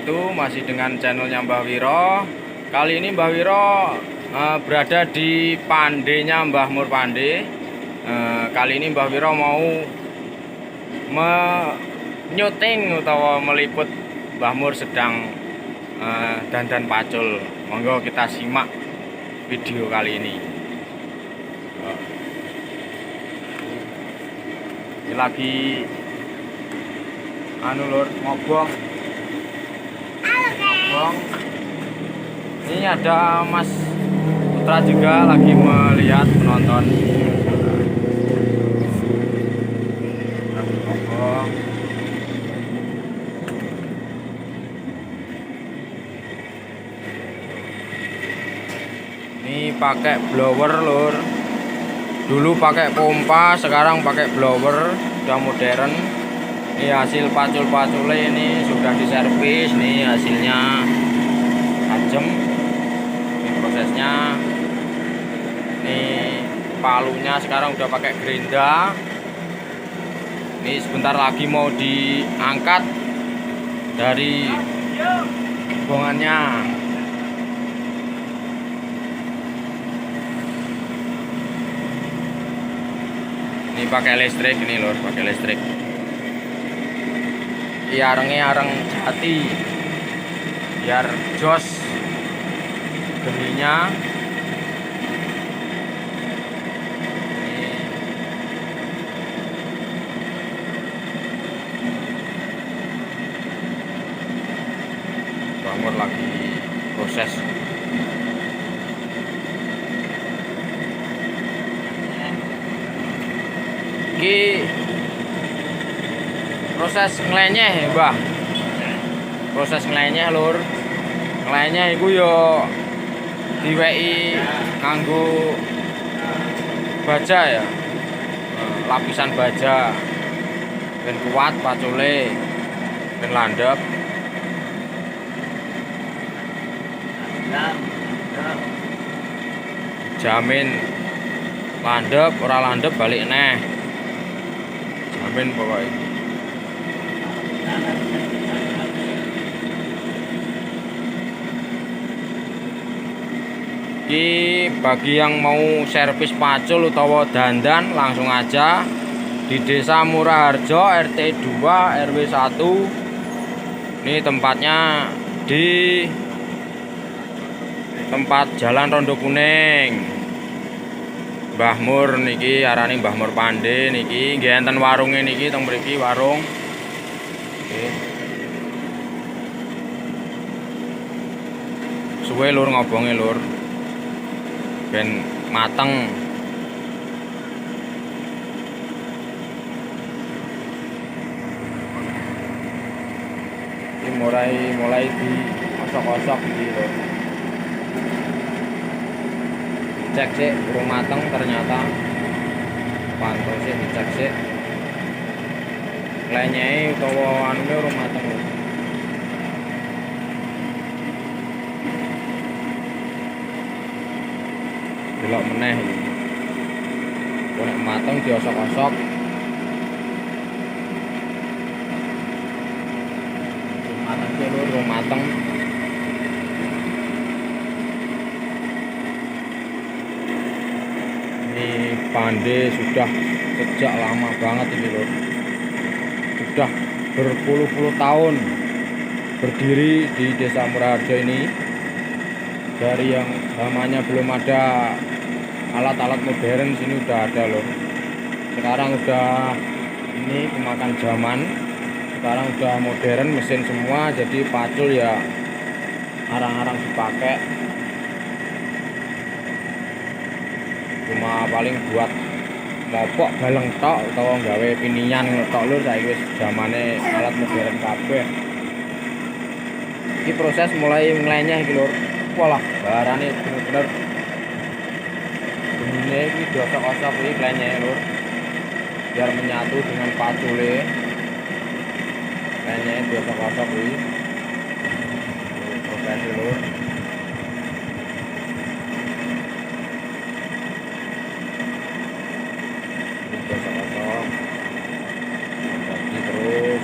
wabarakatuh. Masih dengan channelnya Mbah Wiro. Kali ini Mbah Wiro berada di pandenya Mbah Mur Pande. Kali ini Mbah Wiro mau menyuting atau meliput Mbah Mur sedang dandan pacul. Monggo kita simak video kali ini. Ini lagi lur, ngobong. Ini ada Mas Putra juga lagi melihat menonton. Lagi ngobong. Ini pakai blower lur. Dulu pakai pompa, sekarang pakai blower, sudah modern. Ini hasil pacul-paculnya ini sudah diservis, nih hasilnya tajam. Ini prosesnya. Ini palunya sekarang udah pakai gerinda. Ini sebentar lagi mau diangkat dari hubungannya. Ini pakai listrik ini lur, pakai listrik. Arengnya areng jati biar jos geninya. Bangor lagi proses. Iki proses nglenyeh Mbah. Proses nglenyeh lur. Nglenyeh iku yo diweki nganggo baja ya. Lapisan baja. Ben kuat pacule. Ben landhep. Jamin landhep, ora landhep balik neh. Jamin pokoknya. Ini bagi yang mau servis pacul utawa dandan langsung aja di Desa Muraharjo RT 2 RW 1. Ini tempatnya di tempat Jalan Rondo Kuning. Mbah Mur niki arane Mbah Mur Pande niki nggih enten warunge niki teng mriki warung. Nggih. Suwe lur ngobonge lur. Ben mateng. Ini mulai di osok-osok iki lho. Cek sih urung mateng ternyata. Pantau sih dicek sih. Lenyai utawa anune urung mateng. Delok meneh iki. Nek mateng diosok-osok. Mateng sih lur, urung mateng. Ini Pande sudah sejak lama banget ini lho. Sudah berpuluh-puluh tahun berdiri di Desa Muraharjo ini. Dari yang namanya belum ada alat-alat modern, sini udah ada loh. Sekarang udah ini kemakan zaman. Sekarang udah modern, mesin semua, jadi pacul ya arang-arang dipakai. Cuma paling buat mopok baleng tok utawa gawe pinian tok lur, saiki wis zamane alat modern kabeh. Iki proses mulai nglenyeh iki lur. Walah, barane bener-bener bunine iki diosok-osok iki nglenyeh lur. Biar menyatu dengan pacule. Nglenyeh diosok-osok iki. Proses lur. Gosok-gosok lagi terus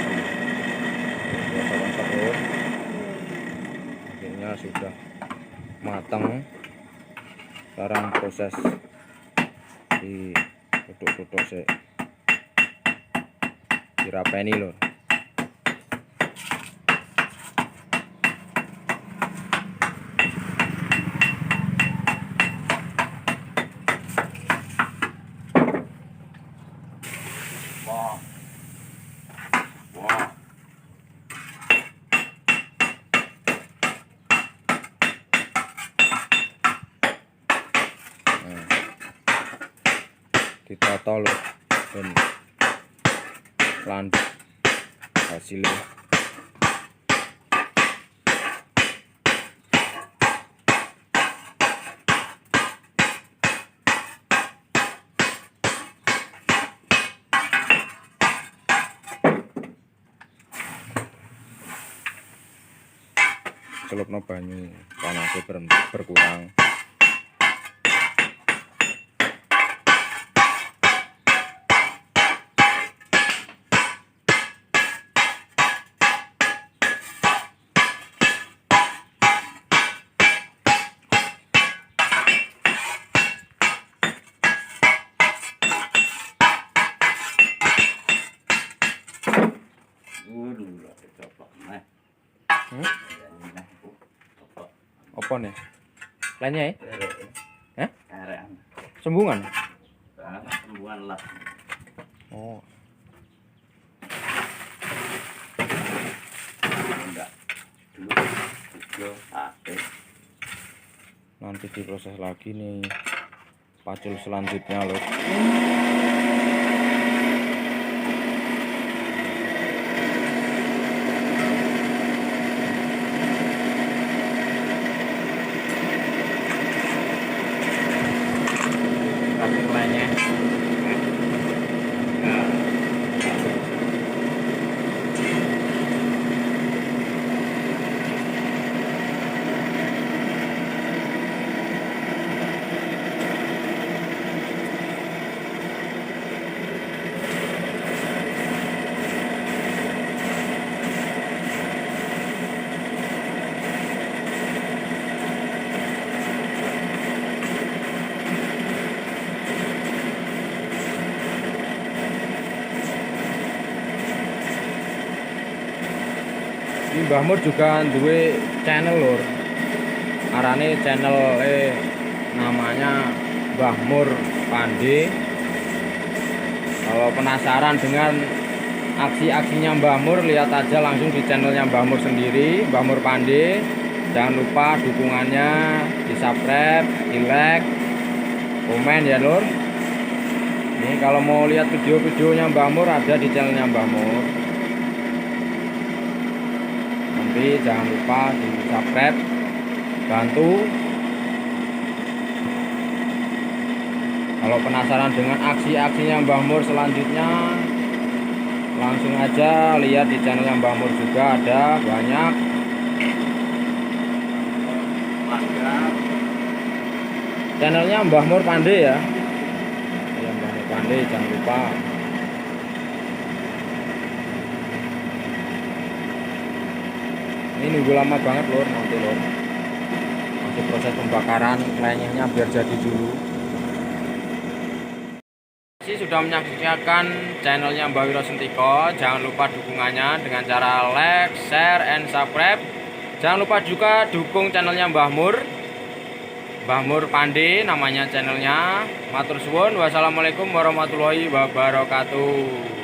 gosok-gosok lur. lendirnya sudah matang. Sekarang proses di tutuk-tutuk sih dirapeni lho. Wah. Wah. Ditata lho dan lanjut hasilnya. Celupno banyu panasnya berkurang. Apa nih? Lainnya ya? Hah? Sembungan? Sembungan lah. Oh. Enggak. Dulu video sate. Nanti diproses lagi nih pacul selanjutnya loh. Lainnya ini Mbah Mur juga duwe channel lur. Arane channel namanya Mbah Mur Pande. Kalau penasaran dengan aksi-aksinya Mbah Mur, lihat aja langsung di channelnya Mbah Mur sendiri, Mbah Mur Pande. Jangan lupa dukungannya, di subscribe, di like, komen ya lur. Ini kalau mau lihat video-videonya Mbah Mur ada di channelnya Mbah Mur. Nanti jangan lupa di subscribe, bantu. Kalau penasaran dengan aksi-aksinya Mbah Mur selanjutnya, langsung aja lihat di channelnya Mbah Mur juga ada banyak. Channelnya Mbah Mur Pande ya. Ya Mbah Mur Pande, jangan lupa. Ini nunggu lama banget lor, nanti lor. Masih proses pembakaran lenyehnya biar jadi dulu. Sudah menyaksikan channelnya Mbah Wiro Sentiko. Jangan lupa dukungannya dengan cara like, share, and subscribe. Jangan lupa juga dukung channelnya Mbah Mur Pande namanya channelnya. Matur suwun. Wassalamualaikum warahmatullahi wabarakatuh.